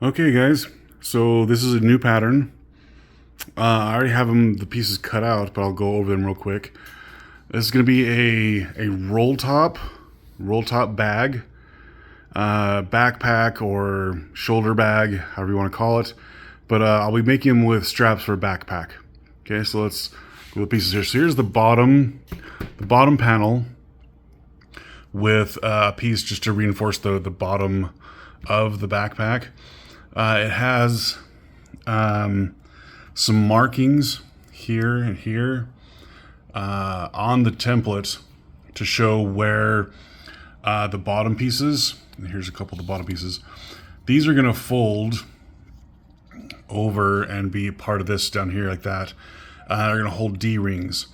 Okay, guys, so this is a new pattern. I already have the pieces cut out, but I'll go over them real quick. This is going to be a roll top bag, backpack or shoulder bag, however you want to call it. But I'll be making them with straps for a backpack. Okay, so let's go the pieces here. So here's the bottom panel with a piece just to reinforce the bottom of the backpack. It has some markings here and here on the template to show where the bottom pieces, and here's a couple of the bottom pieces, these are going to fold over and be part of this down here like that. They're going to hold D-rings.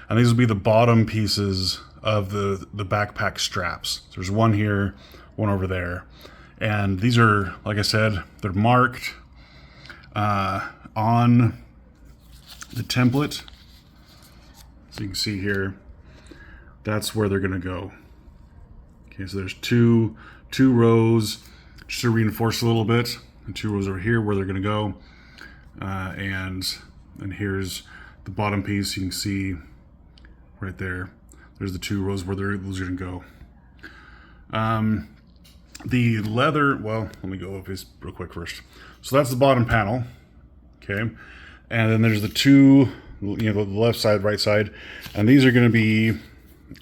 And these will be the bottom pieces of the backpack straps. So there's one here, one over there. And these are, like I said, they're marked on the template. So you can see here, that's where they're gonna go. Okay, so there's two rows just to reinforce a little bit, and 2 rows over here where they're gonna go. And here's the bottom piece. You can see right there, there's the 2 rows where those are gonna go. The leather, well, let me go over this real quick first. So that's the bottom panel, okay? And then there's the 2, the left side, right side, and these are going to be,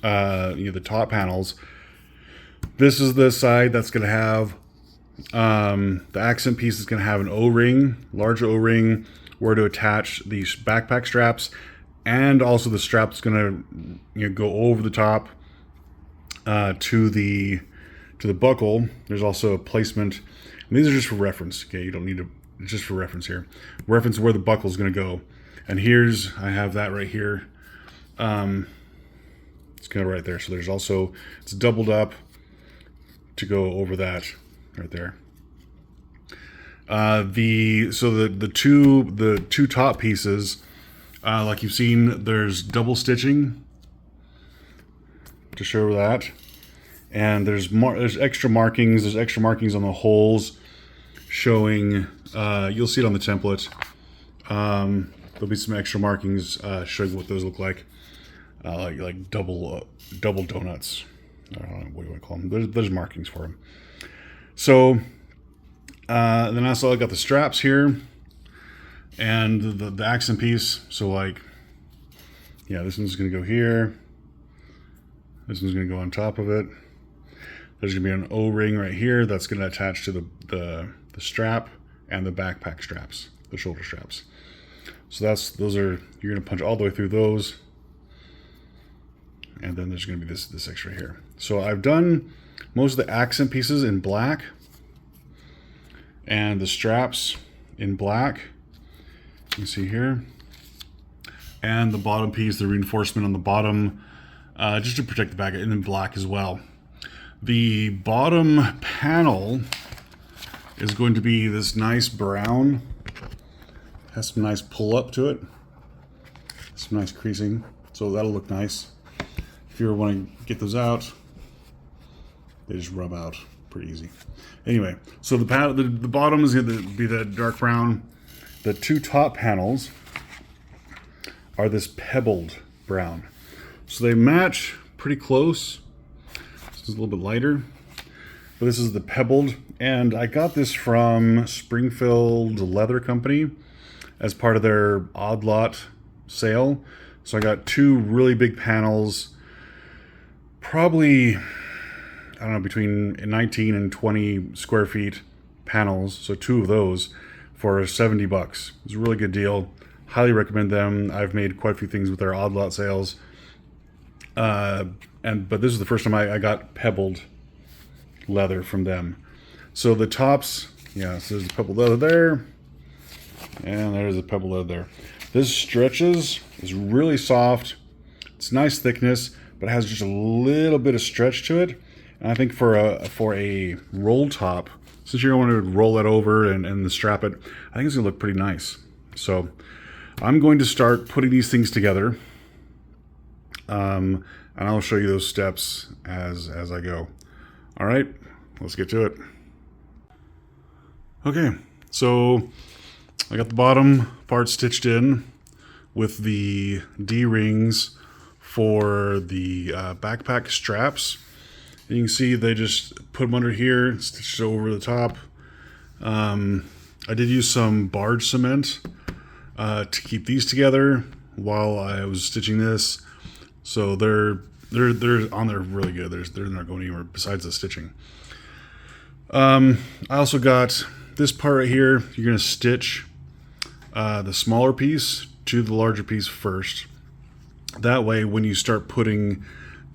the top panels. This is the side that's going to have, the accent piece is going to have an O-ring, large O-ring, where to attach these backpack straps, and also the strap's going to go over the top to the buckle. There's also a placement, and these are just for reference. Okay, you don't need to, it's just for reference here. Reference where the buckle is going to go. And I have that right here. It's kind of right there. So there's also, it's doubled up to go over that right there. The two top pieces, like you've seen, there's double stitching to show that. And there's extra markings. There's extra markings on the holes showing, you'll see it on the template. There'll be some extra markings showing what those look like double donuts. I don't know what you want to call them. There's markings for them. So then also I got the straps here and the accent piece. So this one's going to go here. This one's going to go on top of it. There's going to be an O-ring right here that's going to attach to the strap and the backpack straps, the shoulder straps. So you're going to punch all the way through those. And then there's going to be this extra here. So I've done most of the accent pieces in black and the straps in black. You can see here. And the bottom piece, the reinforcement on the bottom, just to protect the back, and in black as well. The bottom panel is going to be this nice brown. Has some nice pull up to it. Some nice creasing. So that'll look nice. If you ever want to get those out, they just rub out pretty easy. Anyway, so the bottom is going to be the dark brown. The 2 top panels are this pebbled brown. So they match pretty close. This is a little bit lighter, but this is the pebbled, and I got this from Springfield Leather Company as part of their odd lot sale. So I got 2 really big panels, probably, I don't know, between 19 and 20 square feet panels. So 2 of those for $70. It was a really good deal. Highly recommend them. I've made quite a few things with their odd lot sales. But this is the first time I got pebbled leather from them. So the tops, so there's the pebbled leather there, and there's the pebbled leather there. This stretches, is really soft. It's nice thickness, but it has just a little bit of stretch to it. And I think for a roll top, since you're going to roll it over and strap it, I think it's gonna look pretty nice. So I'm going to start putting these things together. And I'll show you those steps as I go. All right, let's get to it. Okay, so I got the bottom part stitched in with the D-rings for the backpack straps. And you can see they just put them under here, stitched over the top. I did use some barge cement to keep these together while I was stitching this. So they're on there really good. They're not going anywhere besides the stitching. I also got this part right here. You're going to stitch the smaller piece to the larger piece first. That way, when you start putting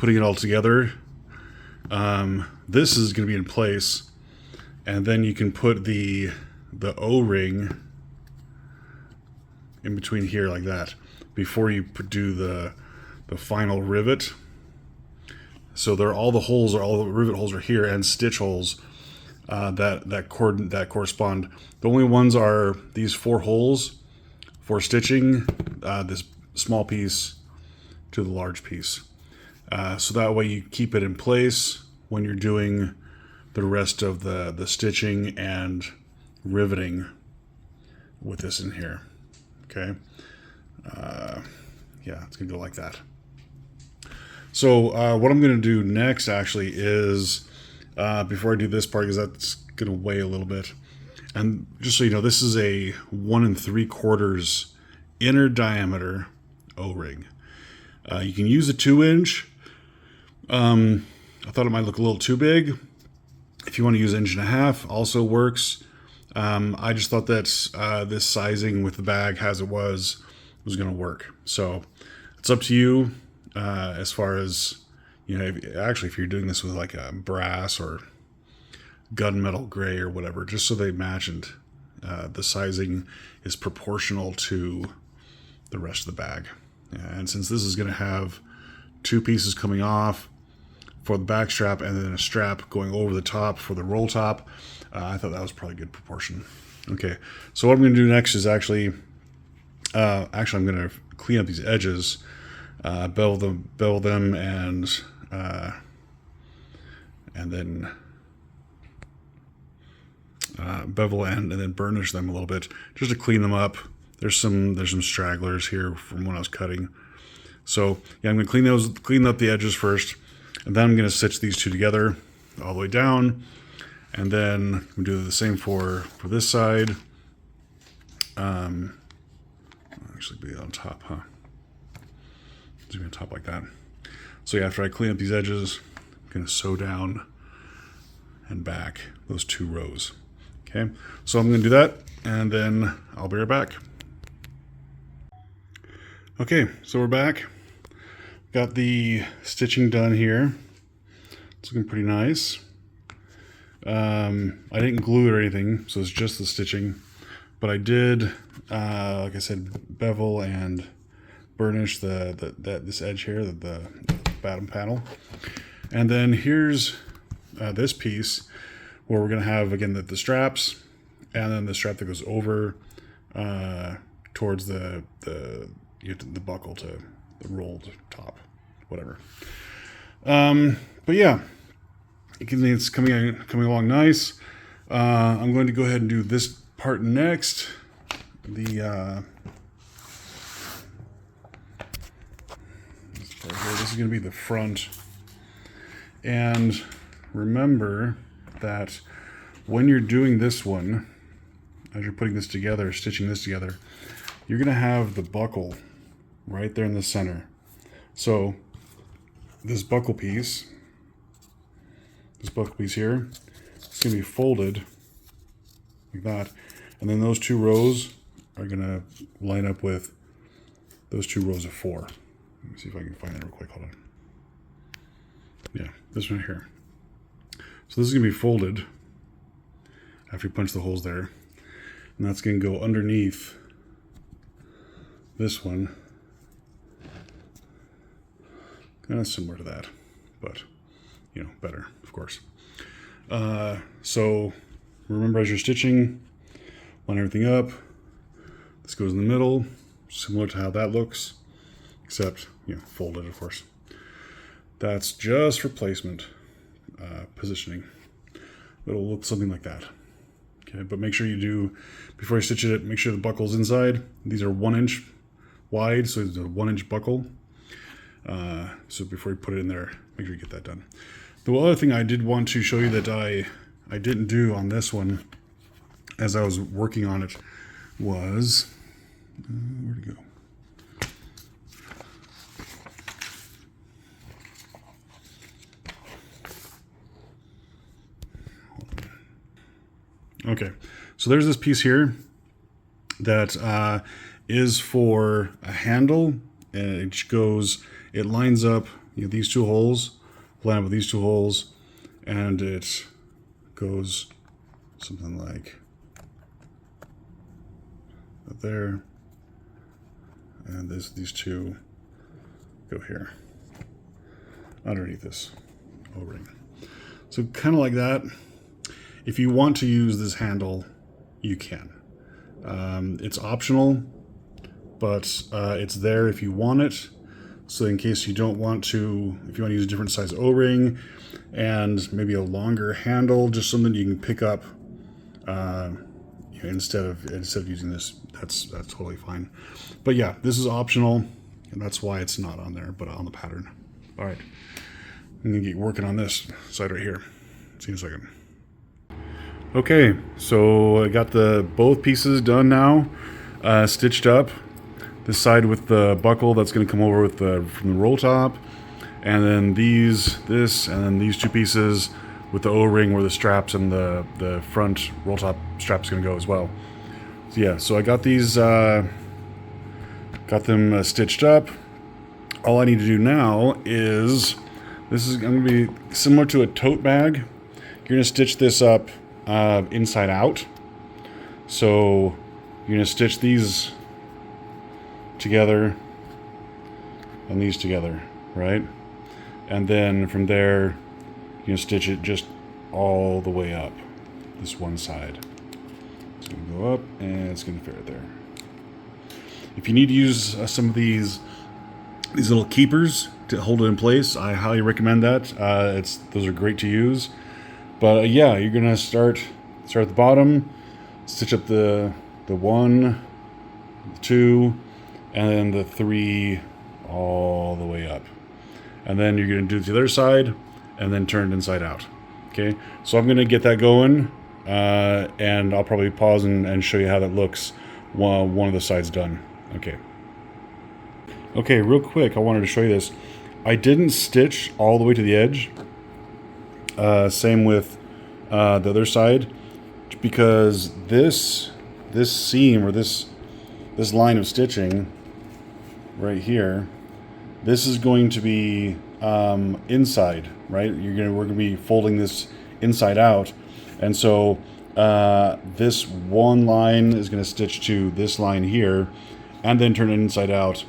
it all together, this is going to be in place, and then you can put the O-ring in between here like that before you do the final rivet. So all the rivet holes are here, and stitch holes that correspond. The only ones are these 4 holes for stitching this small piece to the large piece. So that way you keep it in place when you're doing the rest of the stitching and riveting with this in here. Okay. Yeah, it's gonna go like that. So what I'm gonna do next actually is, before I do this part, because that's gonna weigh a little bit, and just so you know, this is a 1 3/4 inner diameter O-ring. You can use a 2-inch. I thought it might look a little too big. If you want to use 1.5 inch, also works. I just thought that this sizing with the bag as it was going to work. So it's up to you as far as, you know, if you're doing this with like a brass or gunmetal gray or whatever, just so they match and the sizing is proportional to the rest of the bag. And since this is going to have 2 pieces coming off for the back strap and then a strap going over the top for the roll top, I thought that was probably a good proportion. Okay, so what I'm going to do next is actually I'm going to clean up these edges, bevel them, and then bevel and then burnish them a little bit just to clean them up. There's some stragglers here from when I was cutting. So yeah, I'm going to clean up the edges first, and then I'm going to stitch these 2 together all the way down, and then we do the same for this side. Actually be on top, huh? It's going to top like that. So yeah, after I clean up these edges, I'm going to sew down and back those 2 rows. Okay, so I'm going to do that, and then I'll be right back. Okay, so we're back. Got the stitching done here. It's looking pretty nice. I didn't glue it or anything, so it's just the stitching. But I did, like I said, bevel and burnish this edge here, the bottom panel. And then here's this piece where we're going to have, again, the straps, and then the strap that goes over towards the buckle to the rolled top, whatever. But yeah, it's coming along nice. I'm going to go ahead and do this part next. This is going to be the front. And remember that when you're doing this one, as you're putting this together, stitching this together, you're going to have the buckle right there in the center. So this buckle piece here, it's going to be folded like that, and then those 2 rows are going to line up with those 2 rows of 4. Let me see if I can find that real quick. Hold on. Yeah, this one here. So this is going to be folded after you punch the holes there, and that's going to go underneath this one. Kind of similar to that, but you know, better, of course. So remember, as you're stitching, line everything up. This goes in the middle, similar to how that looks, except, you know, folded, of course. That's just for placement, positioning. It'll look something like that. Okay, but make sure you do, before you stitch it, make sure the buckle's inside. These are 1 inch wide, so it's a 1 inch buckle. So before you put it in there, make sure you get that done. The other thing I did want to show you that I didn't do on this one as I was working on it was, where'd it go? Okay, so there's this piece here that is for a handle, and it lines up, these two holes, line up with these two holes, and it goes something like there, and these two go here underneath this O-ring. So kind of like that. If you want to use this handle, you can. It's optional, but it's there if you want it. So in case you don't want to, if you want to use a different size O-ring and maybe a longer handle, just something you can pick up instead of using this, that's totally fine. But yeah, this is optional, and that's why it's not on there, but on the pattern. All right, I'm gonna get working on this side right here. See you in a second. Okay, so I got both pieces done now, stitched up. This side with the buckle that's going to come over from the roll top, and then this, and then these two pieces with the O-ring where the straps and the front roll top strap's going to go as well. So yeah, so I got these, got them stitched up. All I need to do now is, this is going to be similar to a tote bag. You're going to stitch this up inside out. So you're going to stitch these together and these together, right? And then from there, you can stitch it just all the way up this one side. It's going to go up and it's going to fit right there. If you need to use some of these little keepers to hold it in place, I highly recommend that. Those are great to use. But yeah, you're going to start at the bottom, stitch up the 1, the 2, and then the 3 all the way up. And then you're going to do the other side and then turn it inside out. Okay, so I'm going to get that going, and I'll probably pause and show you how that looks while one of the sides done. Okay, real quick, I wanted to show you this. I didn't stitch all the way to the edge. Same with the other side, because this seam, or this line of stitching right here, this is going to be inside, right? We're gonna be folding this inside out, and so this one line is going to stitch to this line here, and then turn it inside out.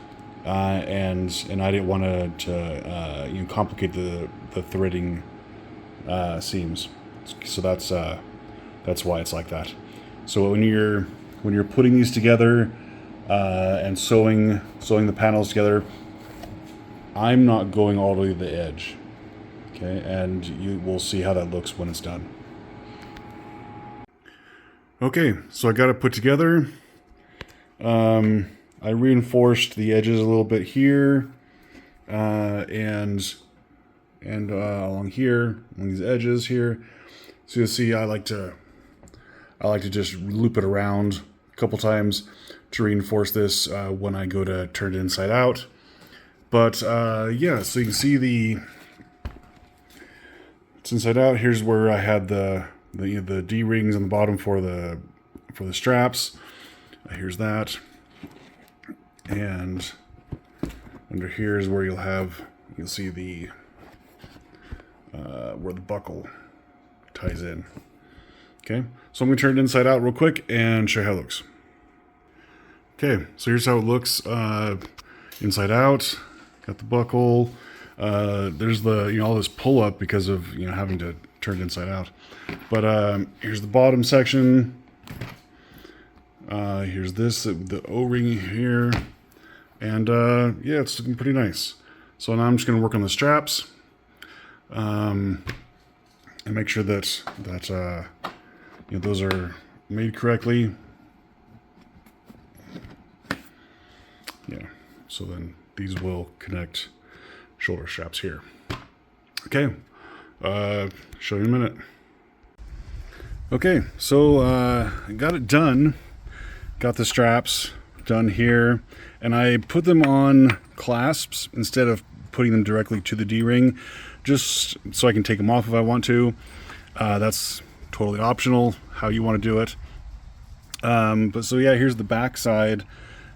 And I didn't want to complicate the threading seams, so that's why it's like that. So when you're putting these together and sewing the panels together, I'm not going all the way to the edge, okay? And you will see how that looks when it's done. Okay, so I got it put together. I reinforced the edges a little bit here, and along here, along these edges here. So you'll see I like to just loop it around a couple times to reinforce this when I go to turn it inside out. But yeah, so you can see it's inside out. Here's where I had the D-rings on the bottom for the straps. Here's that. And under here is where you'll see where the buckle ties in. Okay, so I'm going to turn it inside out real quick and show you how it looks. Okay, so here's how it looks inside out. Got the buckle. There's all this pull up because of having to turn it inside out. But here's the bottom section. Here's the O-ring here. And yeah, it's looking pretty nice. So now I'm just going to work on the straps, and make sure that those are made correctly. Yeah, so then these will connect shoulder straps here. Okay, show you in a minute. Okay, so I got it done. Got the straps done here, and I put them on clasps instead of putting them directly to the D-ring, just so I can take them off if I want to. That's totally optional how you want to do it. But so yeah, here's the back side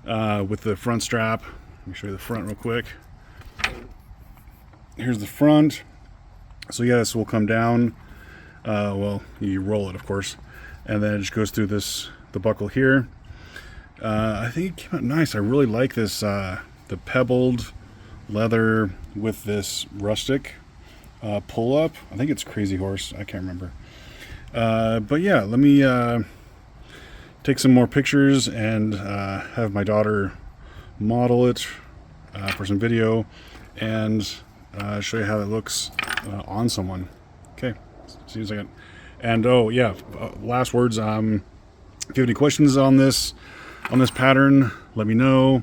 with the front strap. Let me show you the front real quick. Here's the front. So yeah, this will come down. Well, you roll it, of course, and then it just goes through the buckle here. I think it came out nice. I really like this, the pebbled leather with this rustic pull-up. I think it's Crazy Horse. I can't remember. But yeah, let me take some more pictures and have my daughter model it for some video and show you how it looks on someone. Okay, see you in a second. And oh yeah, last words. If you have any questions on this pattern, let me know.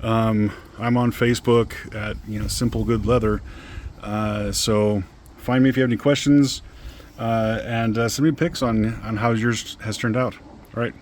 I'm on Facebook at Simple Good Leather. So find me if you have any questions, and send me pics on how yours has turned out. All right.